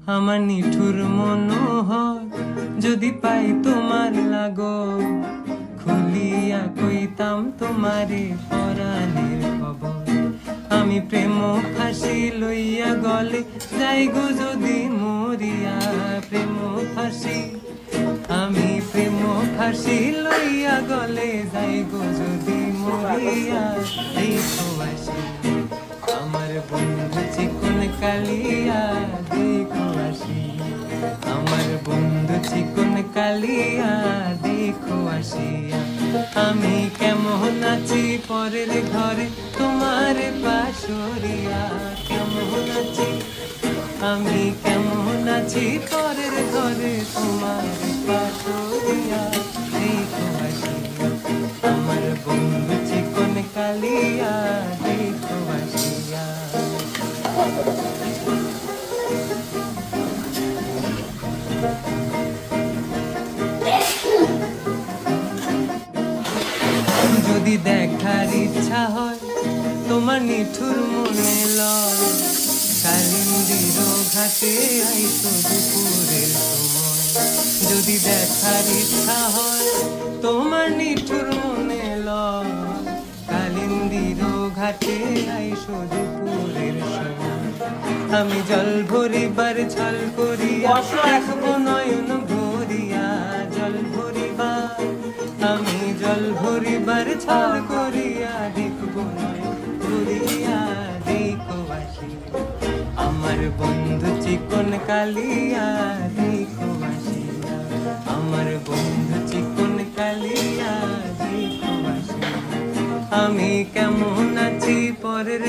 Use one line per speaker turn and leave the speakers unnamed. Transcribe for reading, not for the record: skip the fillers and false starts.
আমার নিঠুর মনোহর যদি পাই তোমার লাগো, খুলিয়া কইতাম তোমারে পরাণের খবর। আমি প্রেম ফাঁসি লইয়া গলে যাই গো যদি মরিয়া, প্রেম ফাঁসি আমি প্রেম ফাঁসি লইয়া গলে যাই গো যদি মরিয়া। এই তো আসি আমার বন্ধু চিকন কালিয়া, দেখো আসি আমার বন্ধু চিকন কালিয়া, দেখো আসিয়া। আমি কেমন আছি পরের ঘরে তোমার পাশরিয়া, কেমন আছি আমি কেমন আছি পরের ঘরে তোমার পাশরিয়া। দেখো আসিয়া আমার বন্ধু চিকন কালিয়া, দেখো আসিয়া। যদি দেখার ইচ্ছা হয় তোমার নিঠুর মনে লয়, কালিন্দির ঘাটে আইসো দুপুরের সময়। যদি দেখার ইচ্ছা হয় তোমার নিঠুর মনে লয়, কালিন্দির ঘাটে আইসো দুপুরের সময়। আমি জল ভরিবার ছল করিয়া রাখবো নয়ন ভরিয়া, জল ভরিবার আমি জল ভরিবার ছল করিয়া দেখবো নয়ন ভরিয়া। দেখো আসি আমার বন্ধু চিকন কালিয়া, দেখো আসিয়া আমার বন্ধু চিকন কালিয়া, দেখো আসিয়া। আমি কেমন আছি পরের